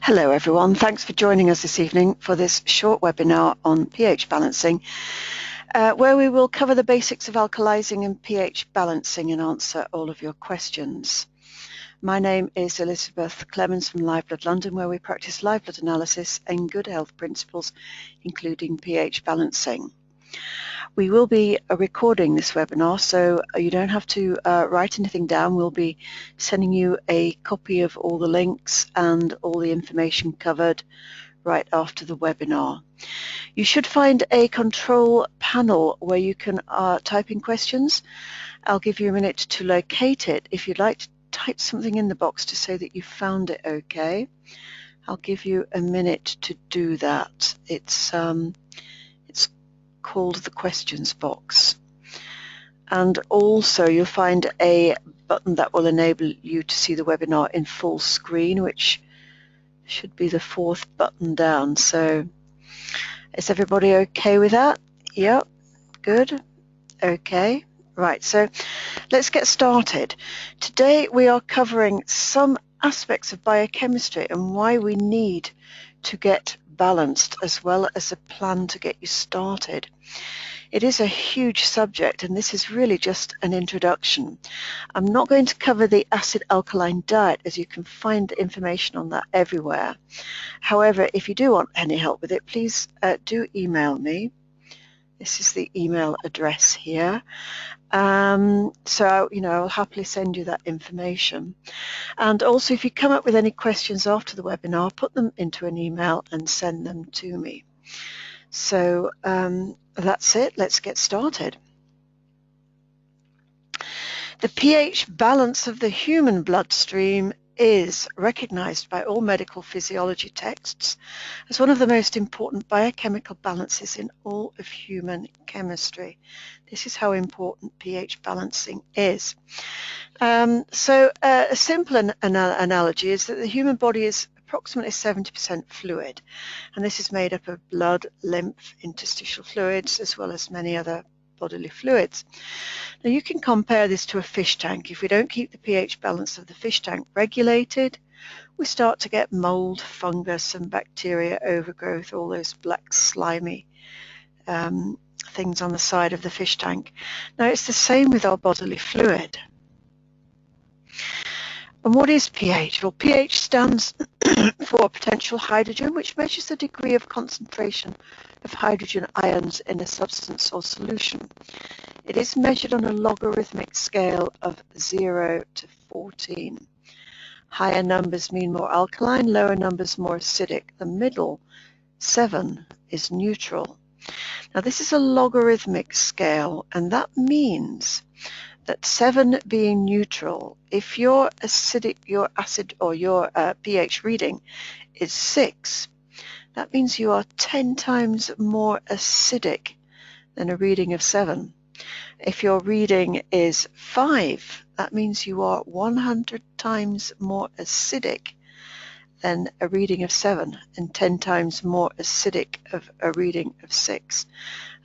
Hello everyone, thanks for joining us this evening for this short webinar on pH balancing, where we will cover the basics of alkalizing and pH balancing and answer all of your questions. My name is Elizabeth Clemens from Live Blood London, where we practice live blood analysis and good health principles, including pH balancing. We will be recording this webinar, so you don't have to write anything down. We'll be sending you a copy of all the links and all the information covered right after the webinar. You should find a control panel where you can type in questions. I'll give you a minute to locate it. If you'd like to type something in the box to say that you found it okay, I'll give you a minute to do that. It's called the questions box, and also you'll find a button that will enable you to see the webinar in full screen, which should be the fourth button down. So is everybody okay with that? Yep, good. Okay, right, so let's get started. Today we are covering some aspects of biochemistry and why we need to get balanced, as well as a plan to get you started. It is a huge subject, and this is really just an introduction. I'm not going to cover the acid alkaline diet, as you can find information on that everywhere. However, if you do want any help with it, please do email me. This is the email address here. So, I'll happily send you that information. And also, if you come up with any questions after the webinar, put them into an email and send them to me. So that's it. Let's get started. The pH balance of the human bloodstream is recognized by all medical physiology texts as one of the most important biochemical balances in all of human chemistry. This is how important pH balancing is. So a simple analogy is that the human body is approximately 70% fluid, and this is made up of blood, lymph, interstitial fluids, as well as many other bodily fluids. Now you can compare this to a fish tank. If we don't keep the pH balance of the fish tank regulated, we start to get mould, fungus and bacteria, overgrowth, all those black slimy things on the side of the fish tank. Now it's the same with our bodily fluid. And what is pH? Well, pH stands for potential hydrogen, which measures the degree of concentration of hydrogen ions in a substance or solution. It is measured on a logarithmic scale of 0 to 14. Higher numbers mean more alkaline, lower numbers more acidic. The middle, 7, is neutral. Now this is a logarithmic scale, and that means that 7 being neutral, if your acid or your pH reading is 6, that means you are 10 times more acidic than a reading of 7. If your reading is 5, that means you are 100 times more acidic than a reading of 7 and 10 times more acidic of a reading of 6.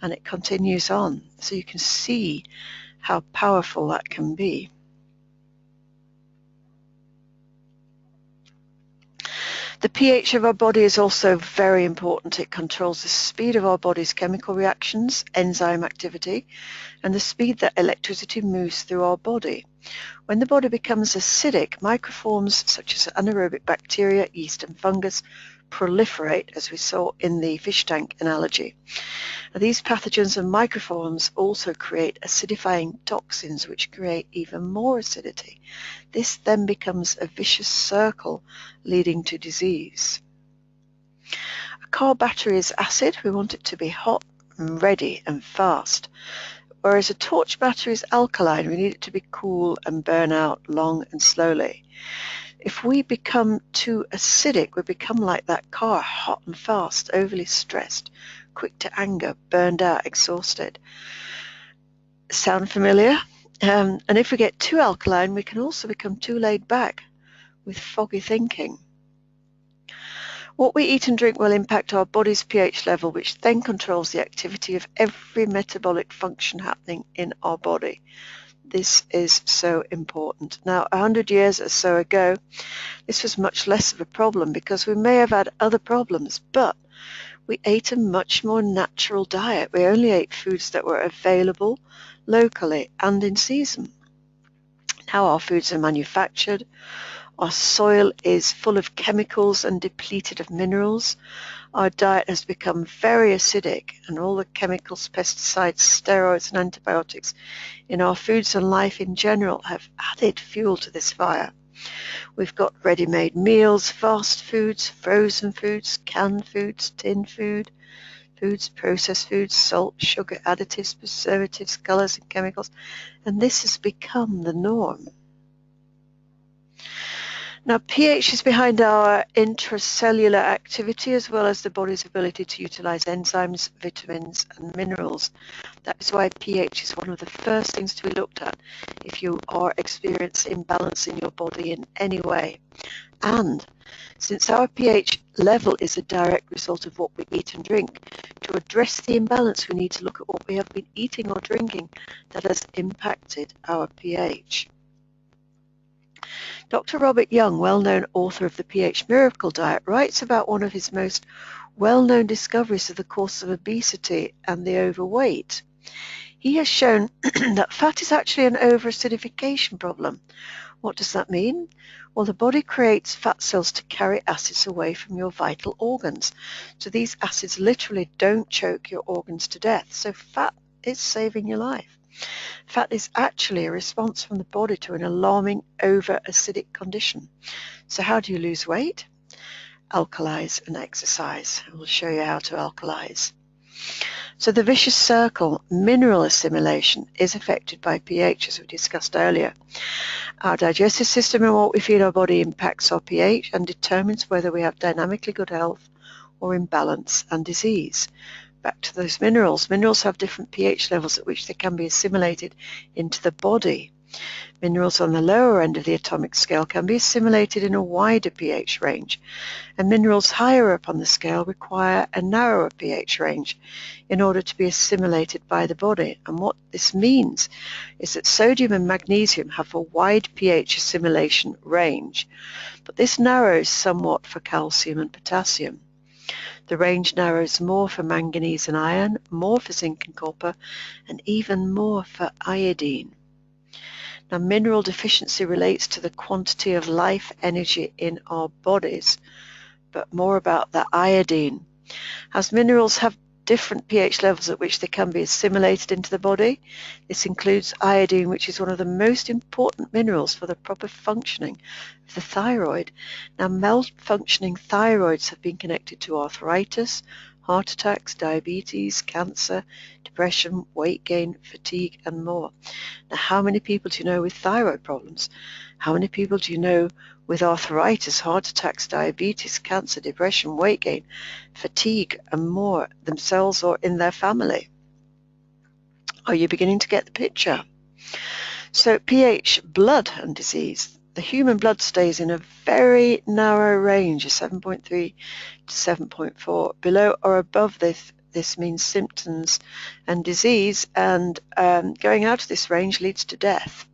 And it continues on. So you can see how powerful that can be. The pH of our body is also very important. It controls the speed of our body's chemical reactions, enzyme activity, and the speed that electricity moves through our body. When the body becomes acidic, microforms such as anaerobic bacteria, yeast and fungus proliferate, as we saw in the fish tank analogy. Now, these pathogens and microforms also create acidifying toxins, which create even more acidity. This then becomes a vicious circle leading to disease. A car battery is acid. We want it to be hot and ready and fast. Whereas a torch battery is alkaline. We need it to be cool and burn out long and slowly. If we become too acidic, we become like that car, hot and fast, overly stressed, quick to anger, burned out, exhausted. Sound familiar? And if we get too alkaline, we can also become too laid back with foggy thinking. What we eat and drink will impact our body's pH level, which then controls the activity of every metabolic function happening in our body. this is so important. Now, 100 years or so ago, this was much less of a problem because we may have had other problems, but we ate a much more natural diet. We only ate foods that were available locally and in season. Now our foods are manufactured, our soil is full of chemicals and depleted of minerals, our diet has become very acidic, and all the chemicals, pesticides, steroids and antibiotics in our foods and life in general have added fuel to this fire. We've got ready-made meals, fast foods, frozen foods, canned foods, tin foods, processed foods, salt, sugar, additives, preservatives, colours and chemicals, and this has become the norm. Now, pH is behind our intracellular activity as well as the body's ability to utilize enzymes, vitamins and minerals. That is why pH is one of the first things to be looked at if you are experiencing imbalance in your body in any way. And since our pH level is a direct result of what we eat and drink, to address the imbalance we need to look at what we have been eating or drinking that has impacted our pH. Dr. Robert Young, well-known author of the pH Miracle Diet, writes about one of his most well-known discoveries of the cause of obesity and the overweight. He has shown that fat is actually an over-acidification problem. What does that mean? Well, the body creates fat cells to carry acids away from your vital organs. So these acids literally don't choke your organs to death. So fat is saving your life. Fat is actually a response from the body to an alarming over-acidic condition. So how do you lose weight? Alkalize and exercise. We'll show you how to alkalize. So the vicious circle, mineral assimilation, is affected by pH, as we discussed earlier. Our digestive system and what we feed our body impacts our pH and determines whether we have dynamically good health or imbalance and disease. Back to those minerals. Minerals have different pH levels at which they can be assimilated into the body. Minerals on the lower end of the atomic scale can be assimilated in a wider pH range, and minerals higher up on the scale require a narrower pH range in order to be assimilated by the body. And what this means is that sodium and magnesium have a wide pH assimilation range, but this narrows somewhat for calcium and potassium. The range narrows more for manganese and iron, more for zinc and copper, and even more for iodine. Now, mineral deficiency relates to the quantity of life energy in our bodies, but more about the iodine. As minerals have different pH levels at which they can be assimilated into the body, this includes iodine, which is one of the most important minerals for the proper functioning of the thyroid. Now, malfunctioning thyroids have been connected to arthritis, heart attacks, diabetes, cancer, depression, weight gain, fatigue, and more. Now, how many people do you know with thyroid problems? How many people do you know with arthritis, heart attacks, diabetes, cancer, depression, weight gain, fatigue, and more, themselves or in their family? Are you beginning to get the picture? So pH, blood and disease. The human blood stays in a very narrow range of 7.3 to 7.4. Below or above this means symptoms and disease, and going out of this range leads to death.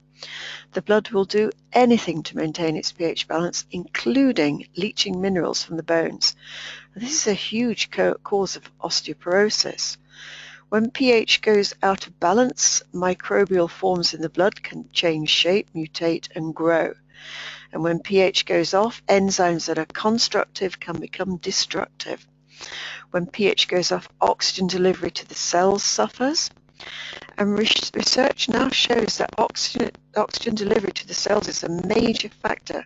The blood will do anything to maintain its pH balance, including leaching minerals from the bones. This is a huge cause of osteoporosis. When pH goes out of balance, microbial forms in the blood can change shape, mutate, and grow. And when pH goes off, enzymes that are constructive can become destructive. When pH goes off, oxygen delivery to the cells suffers. And research now shows that oxygen delivery to the cells is a major factor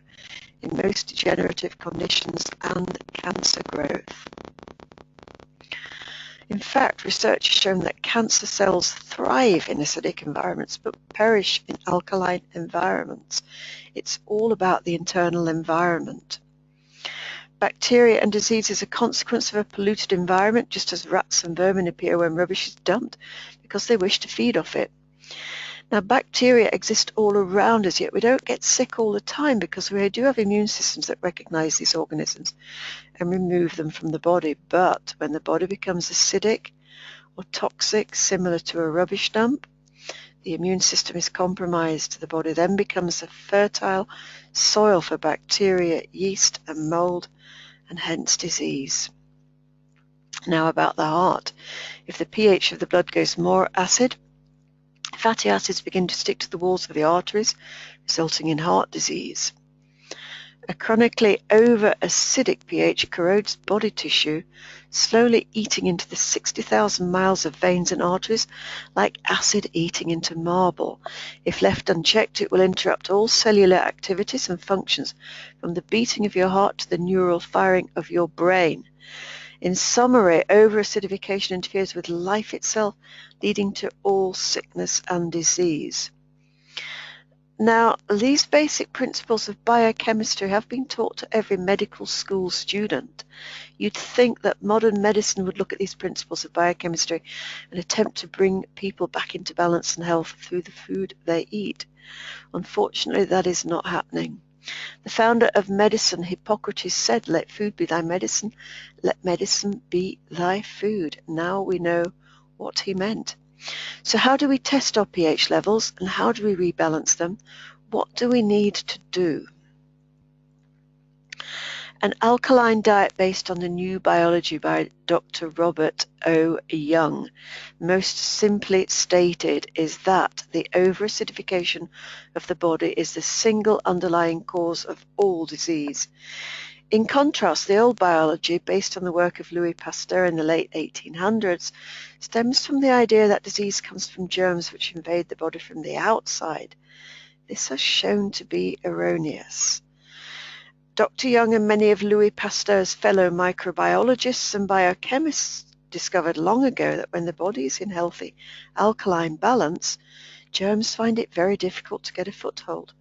in most degenerative conditions and cancer growth. In fact, research has shown that cancer cells thrive in acidic environments but perish in alkaline environments. It's all about the internal environment. Bacteria and disease is a consequence of a polluted environment, just as rats and vermin appear when rubbish is dumped because they wish to feed off it. Now, bacteria exist all around us, yet we don't get sick all the time because we do have immune systems that recognize these organisms and remove them from the body. But when the body becomes acidic or toxic, similar to a rubbish dump, The immune system is compromised. The body then becomes a fertile soil for bacteria, yeast and mould, and hence disease. Now about the heart. If the pH of the blood goes more acid, fatty acids begin to stick to the walls of the arteries, resulting in heart disease. A chronically over-acidic pH corrodes body tissue, slowly eating into the 60,000 miles of veins and arteries like acid eating into marble. If left unchecked, it will interrupt all cellular activities and functions, from the beating of your heart to the neural firing of your brain. In summary, over-acidification interferes with life itself, leading to all sickness and disease. Now, these basic principles of biochemistry have been taught to every medical school student. You'd think that modern medicine would look at these principles of biochemistry and attempt to bring people back into balance and health through the food they eat. Unfortunately, that is not happening. The founder of medicine, Hippocrates, said, "Let food be thy medicine, let medicine be thy food." Now we know what he meant. So how do we test our pH levels and how do we rebalance them? What do we need to do? An alkaline diet based on the new biology by Dr. Robert O. Young, most simply stated, is that the over-acidification of the body is the single underlying cause of all disease. In contrast, the old biology, based on the work of Louis Pasteur in the late 1800s, stems from the idea that disease comes from germs which invade the body from the outside. This has shown to be erroneous. Dr. Young and many of Louis Pasteur's fellow microbiologists and biochemists discovered long ago that when the body is in healthy alkaline balance, germs find it very difficult to get a foothold,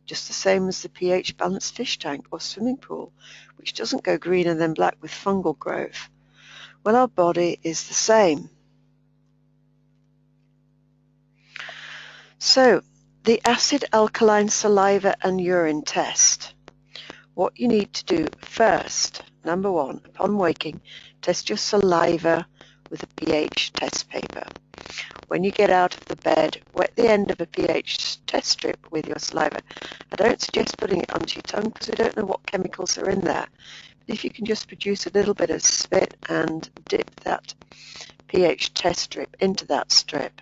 just the same as the pH-balanced fish tank or swimming pool, which doesn't go green and then black with fungal growth. Well, our body is the same. So, the acid-alkaline saliva and urine test. What you need to do first, number one, upon waking, test your saliva with a pH test paper. When you get out of the bed, wet the end of a pH test strip with your saliva. I don't suggest putting it onto your tongue because we don't know what chemicals are in there. But if you can just produce a little bit of spit and dip that pH test strip into that strip,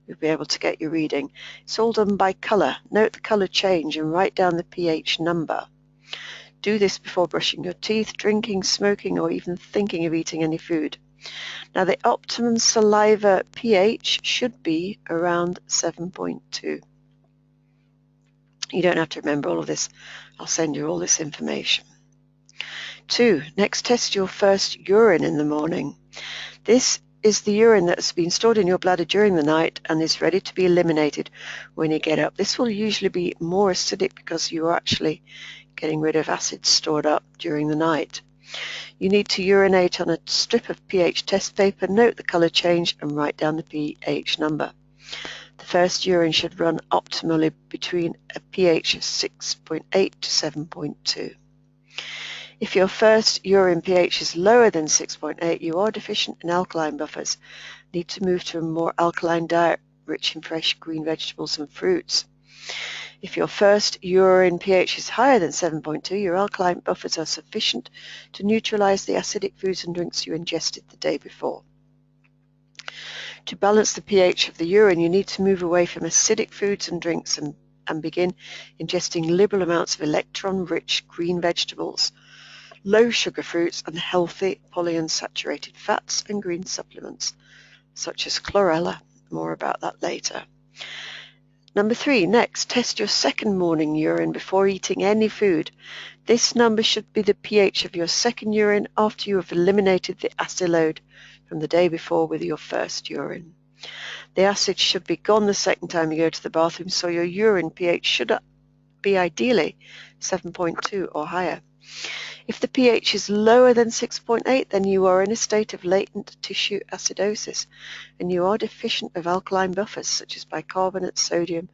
you'll be able to get your reading. It's all done by colour. Note the colour change and write down the pH number. Do this before brushing your teeth, drinking, smoking, or even thinking of eating any food. Now, the optimum saliva pH should be around 7.2. You don't have to remember all of this. I'll send you all this information. 2. Next, test your first urine in the morning. This is the urine that has been stored in your bladder during the night and is ready to be eliminated when you get up. This will usually be more acidic because you are actually getting rid of acids stored up during the night. You need to urinate on a strip of pH test paper, note the colour change and write down the pH number. The first urine should run optimally between a pH of 6.8 to 7.2. If your first urine pH is lower than 6.8, you are deficient in alkaline buffers. Need to move to a more alkaline diet rich in fresh green vegetables and fruits. If your first urine pH is higher than 7.2, your alkaline buffers are sufficient to neutralize the acidic foods and drinks you ingested the day before. To balance the pH of the urine, you need to move away from acidic foods and drinks and begin ingesting liberal amounts of electron-rich green vegetables, low sugar fruits, and healthy polyunsaturated fats and green supplements, such as chlorella. More about that later. Number 3, next, test your second morning urine before eating any food. This number should be the pH of your second urine after you have eliminated the acid load from the day before with your first urine. The acid should be gone the second time you go to the bathroom, so your urine pH should be ideally 7.2 or higher. If the pH is lower than 6.8, then you are in a state of latent tissue acidosis, and you are deficient of alkaline buffers such as bicarbonate, sodium,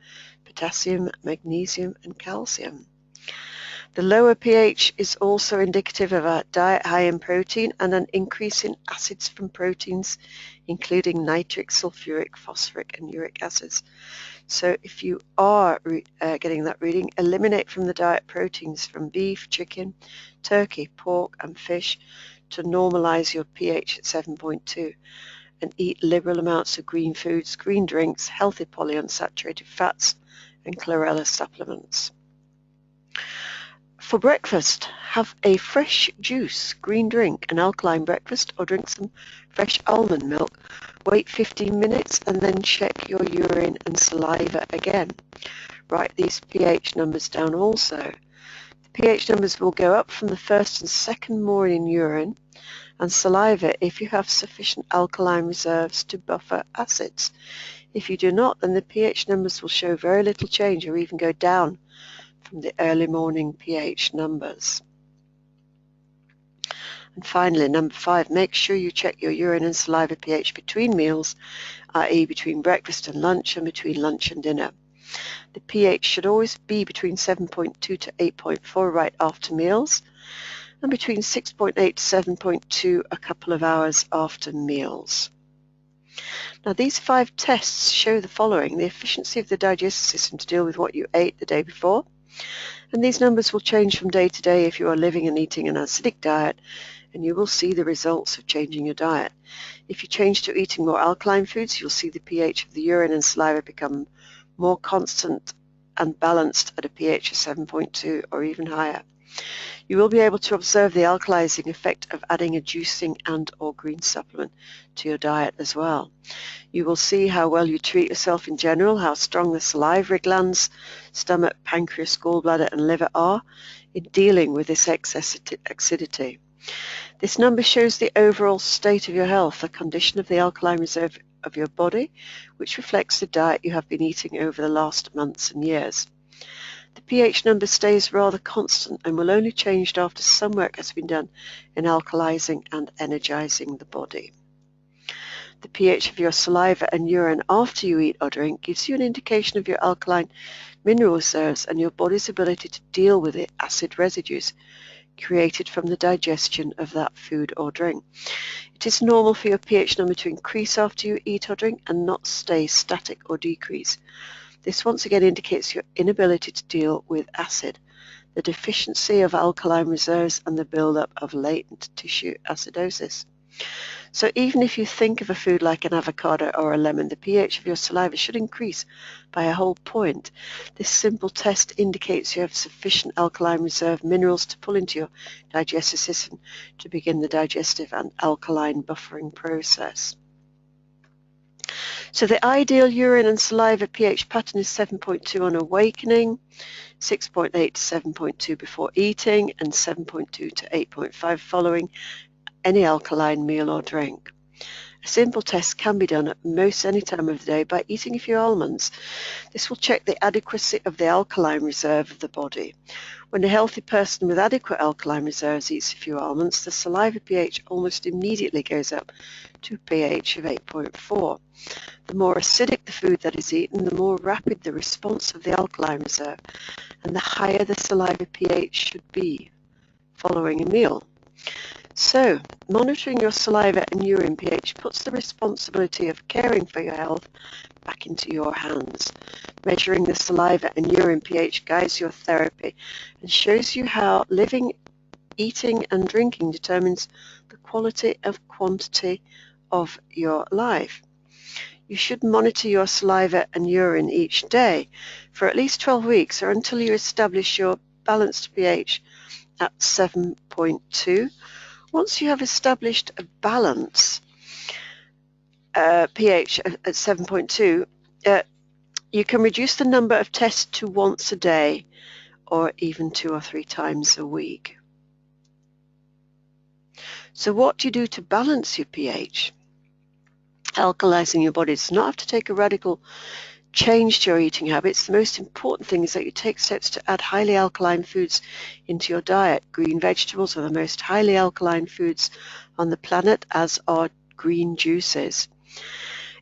potassium, magnesium, and calcium. The lower pH is also indicative of a diet high in protein and an increase in acids from proteins, including nitric, sulphuric, phosphoric, and uric acids. So if you are getting that reading, eliminate from the diet proteins from beef, chicken, turkey, pork, and fish to normalize your pH at 7.2. And eat liberal amounts of green foods, green drinks, healthy polyunsaturated fats, and chlorella supplements. For breakfast, have a fresh juice, green drink, an alkaline breakfast, or drink some fresh almond milk. Wait 15 minutes and then check your urine and saliva again. Write these pH numbers down also. The pH numbers will go up from the first and second morning urine and saliva if you have sufficient alkaline reserves to buffer acids. If you do not, then the pH numbers will show very little change or even go down from the early morning pH numbers. And finally, number 5, make sure you check your urine and saliva pH between meals, i.e. between breakfast and lunch and between lunch and dinner. The pH should always be between 7.2 to 8.4 right after meals, and between 6.8 to 7.2 a couple of hours after meals. Now these 5 tests show the following: the efficiency of the digestive system to deal with what you ate the day before, and these numbers will change from day to day if you are living and eating an acidic diet, and you will see the results of changing your diet. If you change to eating more alkaline foods, you'll see the pH of the urine and saliva become more constant and balanced at a pH of 7.2 or even higher. You will be able to observe the alkalizing effect of adding a juicing and or green supplement to your diet as well. You will see how well you treat yourself in general, how strong the salivary glands, stomach, pancreas, gallbladder and liver are in dealing with this excess acidity. This number shows the overall state of your health, the condition of the alkaline reserve of your body, which reflects the diet you have been eating over the last months and years. The pH number stays rather constant and will only change after some work has been done in alkalizing and energizing the body. The pH of your saliva and urine after you eat or drink gives you an indication of your alkaline mineral reserves and your body's ability to deal with the acid residues created from the digestion of that food or drink. It is normal for your pH number to increase after you eat or drink and not stay static or decrease. This once again indicates your inability to deal with acid, the deficiency of alkaline reserves and the buildup of latent tissue acidosis. So even if you think of a food like an avocado or a lemon, the pH of your saliva should increase by a whole point. This simple test indicates you have sufficient alkaline reserve minerals to pull into your digestive system to begin the digestive and alkaline buffering process. So the ideal urine and saliva pH pattern is 7.2 on awakening, 6.8 to 7.2 before eating, and 7.2 to 8.5 following any alkaline meal or drink. A simple test can be done at most any time of the day by eating a few almonds. This will check the adequacy of the alkaline reserve of the body. When a healthy person with adequate alkaline reserves eats a few almonds, the saliva pH almost immediately goes up to a pH of 8.4. The more acidic the food that is eaten, the more rapid the response of the alkaline reserve, and the higher the saliva pH should be following a meal. So, monitoring your saliva and urine pH puts the responsibility of caring for your health back into your hands. Measuring the saliva and urine pH guides your therapy and shows you how living, eating and drinking determines the quality and quantity of your life. You should monitor your saliva and urine each day for at least 12 weeks or until you establish your balanced pH at 7.2. Once you have established a balance pH at 7.2, you can reduce the number of tests to once a day or even 2 or 3 times a week. So what do you do to balance your pH? Alkalizing your body does not have to take a radical change to your eating habits. The most important thing is that you take steps to add highly alkaline foods into your diet. Green vegetables are the most highly alkaline foods on the planet, as are green juices.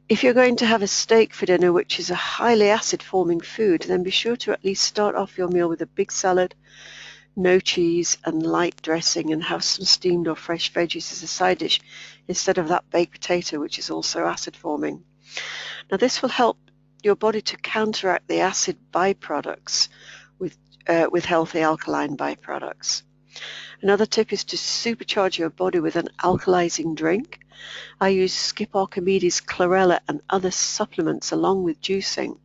If you're going to have a steak for dinner, which is a highly acid-forming food, then be sure to at least start off your meal with a big salad, no cheese and light dressing, and have some steamed or fresh veggies as a side dish instead of that baked potato, which is also acid forming. Now this will help your body to counteract the acid byproducts with healthy alkaline byproducts. Another tip is to supercharge your body with an alkalizing drink. I use Skip Archimedes, chlorella and other supplements along with juicing.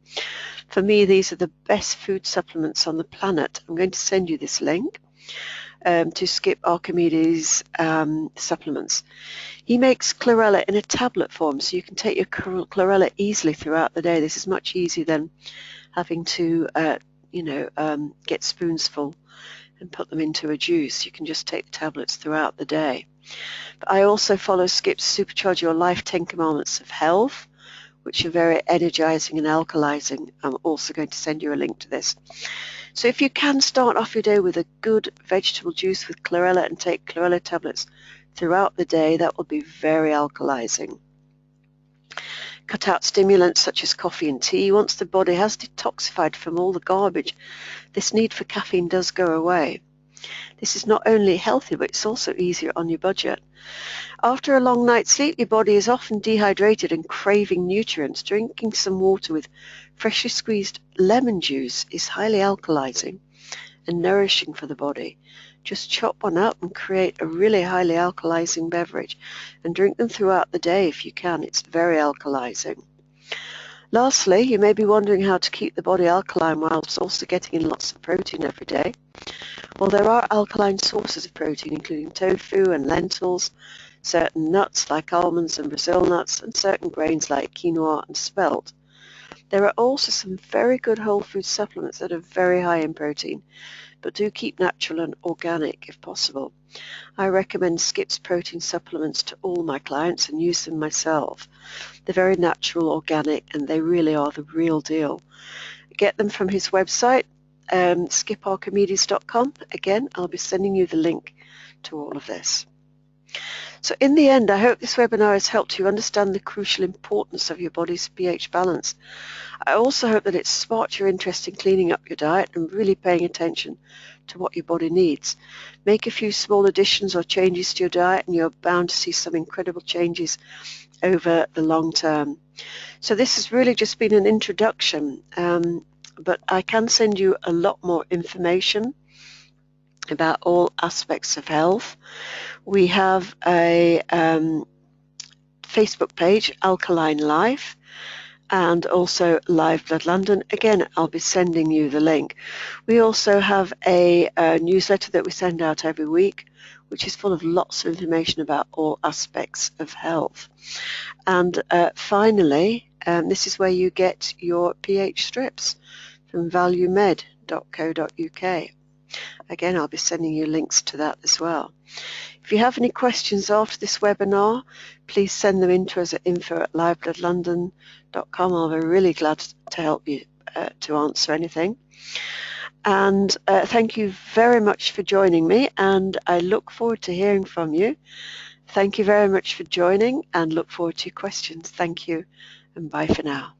For me, these are the best food supplements on the planet. I'm going to send you this link to Skip Archimedes supplements. He makes chlorella in a tablet form, so you can take your chlorella easily throughout the day. This is much easier than having to get spoonsful and put them into a juice. You can just take the tablets throughout the day. But I also follow Skip's Supercharge Your Life 10 Commandments of Health, which are very energizing and alkalizing. I'm also going to send you a link to this. So if you can start off your day with a good vegetable juice with chlorella and take chlorella tablets throughout the day, that will be very alkalizing. Cut out stimulants such as coffee and tea. Once the body has detoxified from all the garbage, this need for caffeine does go away. This is not only healthy, but it's also easier on your budget. After a long night's sleep, your body is often dehydrated and craving nutrients. Drinking some water with freshly squeezed lemon juice is highly alkalizing and nourishing for the body. Just chop one up and create a really highly alkalizing beverage and drink them throughout the day if you can. It's very alkalizing. Lastly, you may be wondering how to keep the body alkaline whilst also getting in lots of protein every day. Well, there are alkaline sources of protein, including tofu and lentils, certain nuts like almonds and Brazil nuts, and certain grains like quinoa and spelt. There are also some very good whole food supplements that are very high in protein, but do keep natural and organic if possible. I recommend Skip's protein supplements to all my clients and use them myself. They're very natural, organic, and they really are the real deal. Get them from his website, skiparchimedes.com. Again, I'll be sending you the link to all of this. So in the end, I hope this webinar has helped you understand the crucial importance of your body's pH balance. I also hope that it's sparked your interest in cleaning up your diet and really paying attention to what your body needs. Make a few small additions or changes to your diet and you're bound to see some incredible changes over the long term. So this has really just been an introduction, but I can send you a lot more information about all aspects of health. We have a Facebook page, Alkaline Life, and also Live Blood London. Again, I'll be sending you the link. We also have a newsletter that we send out every week, which is full of lots of information about all aspects of health. And finally, this is where you get your pH strips from valuemed.co.uk. Again, I'll be sending you links to that as well. If you have any questions after this webinar, please send them in to us at info@livebloodlondon.com. I'll be really glad to help you to answer anything. And thank you very much for joining me, and I look forward to hearing from you. Thank you very much for joining and look forward to your questions. Thank you, and bye for now.